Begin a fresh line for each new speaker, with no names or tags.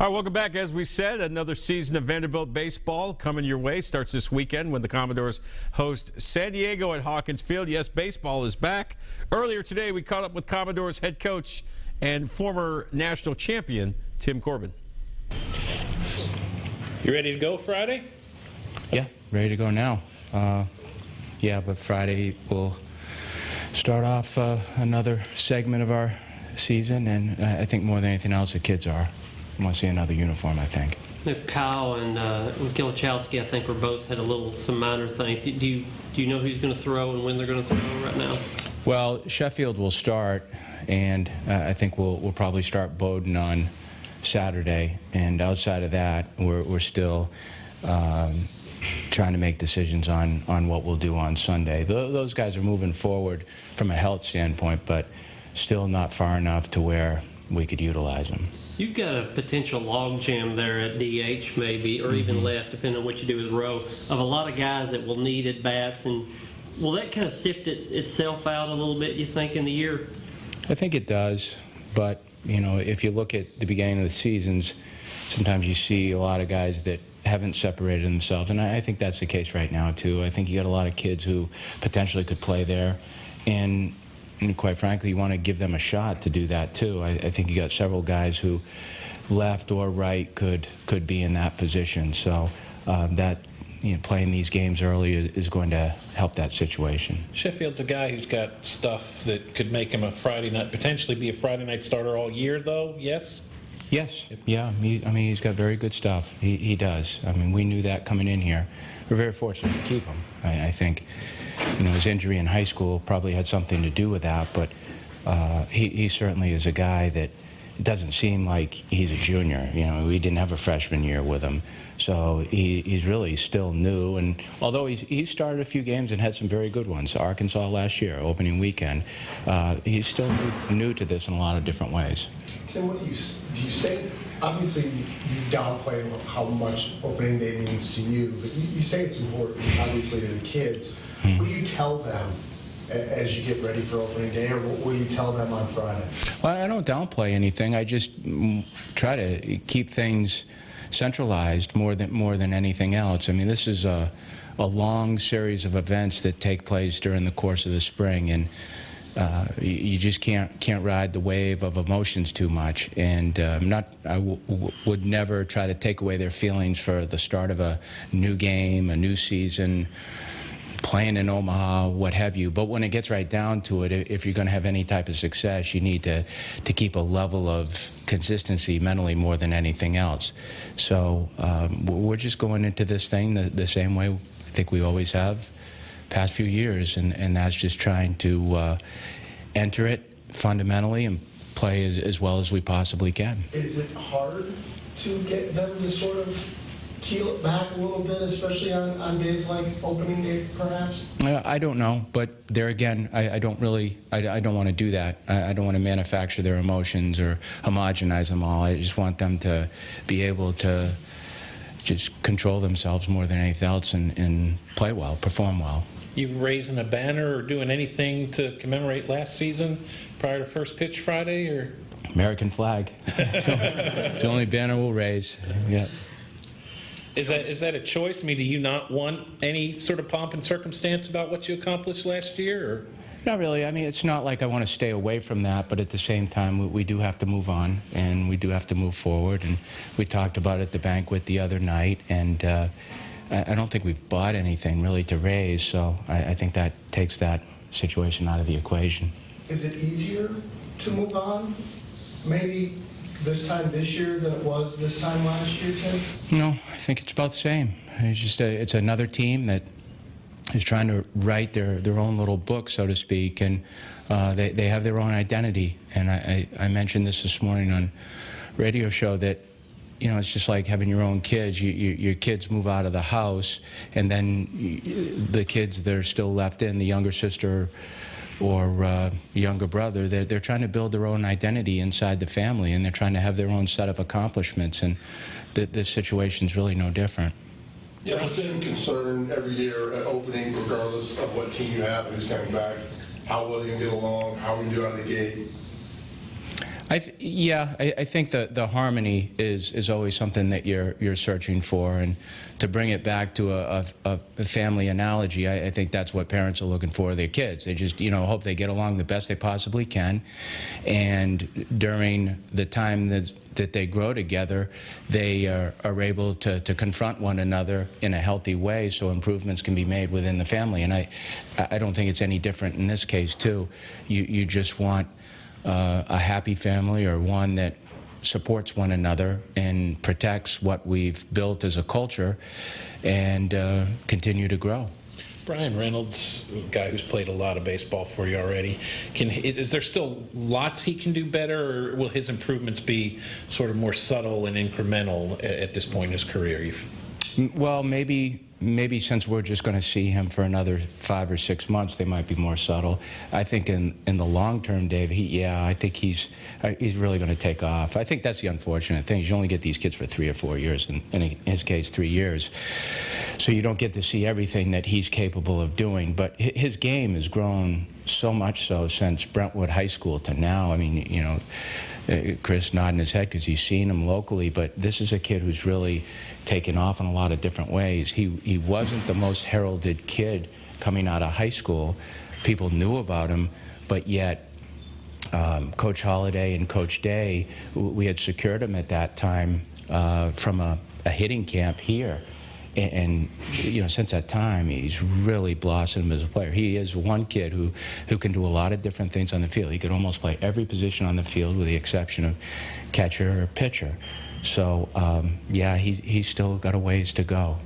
All right, welcome back. As we said, another season of Vanderbilt Baseball coming your way. Starts this weekend when the Commodores host San Diego at Hawkins Field. Yes, baseball is back. Earlier today, we caught up with Commodores head coach and former national champion, Tim Corbin.
You ready to go Friday?
Yeah, ready to go now. But Friday we'll start off another segment of our season, and I think more than anything else, the kids are. I want to see another uniform, I think.
Kyle and Gilachowski, I think, had some minor things. Do you know who's going to throw and when they're going to throw right now?
Well, Sheffield will start, and I think we'll probably start Bowden on Saturday. And outside of that, we're still trying to make decisions on what we'll do on Sunday. Those guys are moving forward from a health standpoint, but still not far enough to where we could utilize them.
You've got a potential logjam there at DH maybe, or even left, depending on what you do with Rowe, of a lot of guys that will need at-bats. And will that kind of sift itself out a little bit, you think, in the year?
I think it does, but, if you look at the beginning of the seasons, sometimes you see a lot of guys that haven't separated themselves, and I think that's the case right now, too. I think you got a lot of kids who potentially could play there, and quite frankly, you want to give them a shot to do that too. I think you got several guys who, left or right, could be in that position. So playing these games early is going to help that situation.
Sheffield's a guy who's got stuff that could make him potentially be a Friday night starter all year, though. Yes.
Yes. Yeah. He's got very good stuff. He does. We knew that coming in here. We're very fortunate to keep him. I think. His injury in high school probably had something to do with that, but he certainly is a guy that it doesn't seem like he's a junior. We didn't have a freshman year with him, so he's really still new. And although he started a few games and had some very good ones, Arkansas last year, opening weekend, he's still new to this in a lot of different ways.
Tim, what do you say? Obviously, you downplay how much opening day means to you, but you say it's important, obviously, to the kids. What do you tell them as you get ready for opening day, or what will you tell them on Friday?
Well, I don't downplay anything. I just try to keep things centralized more than anything else. This is a long series of events that take place during the course of the spring, and you just can't ride the wave of emotions too much. And I would never try to take away their feelings for the start of a new game, a new season, playing in Omaha, what have you. But when it gets right down to it, if you're going to have any type of success, you need to keep a level of consistency mentally more than anything else. So we're just going into this thing the same way I think we always have past few years, and that's just trying to enter it fundamentally and play as well as we possibly can.
Is it hard to get them to sort of keel it back a little bit, especially on days like opening day, perhaps?
I don't know, but there again, I don't want to do that. I don't want to manufacture their emotions or homogenize them all. I just want them to be able to just control themselves more than anything else and play well, perform well.
You raising a banner or doing anything to commemorate last season prior to first pitch Friday, or?
American flag. It's the only banner we'll raise. Yeah.
Is that a choice? Do you not want any sort of pomp and circumstance about what you accomplished last year? Or?
Not really. It's not like I want to stay away from that, but at the same time, we do have to move on, and we do have to move forward. And we talked about it at the banquet the other night, and I don't think we've bought anything really to raise, so I think that takes that situation out of the equation.
Is it easier to move on, maybe this time this year than it was this time last year, Tim?
No, I think it's about the same. It's just it's another team that is trying to write their own little book, so to speak, and they have their own identity. And I mentioned this morning on radio show that it's just like having your own kids. Your kids move out of the house, and then the kids that are still left in, the younger sister or younger brother, they're trying to build their own identity inside the family, and they're trying to have their own set of accomplishments, and this situation's really no different.
You have the same concern every year at opening, regardless of what team you have and who's coming back. How well you can get along, how we do out of the gate.
I think the harmony is always something that you're searching for, and to bring it back to a family analogy, I think that's what parents are looking for their kids. They just hope they get along the best they possibly can, and during the time that they grow together, they are able to confront one another in a healthy way, so improvements can be made within the family. And I don't think it's any different in this case too. You just want a happy family, or one that supports one another and protects what we've built as a culture, and continue to grow.
Brian Reynolds, a guy who's played a lot of baseball for you already, is there still lots he can do better, or will his improvements be sort of more subtle and incremental at this point in his career?
Well, maybe since we're just going to see him for another 5 or 6 months, they might be more subtle. I think in the long term, Dave, I think he's really going to take off. I think that's the unfortunate thing. You only get these kids for 3 or 4 years, and in his case, 3 years. So you don't get to see everything that he's capable of doing. But his game has grown so much so since Brentwood High School to now. I mean, Chris nodding his head because he's seen him locally, but this is a kid who's really taken off in a lot of different ways. He wasn't the most heralded kid coming out of high school. People knew about him, but yet Coach Holliday and Coach Day, we had secured him at that time from a hitting camp here. And since that time, he's really blossomed as a player. He is one kid who can do a lot of different things on the field. He could almost play every position on the field with the exception of catcher or pitcher. So, he's still got a ways to go.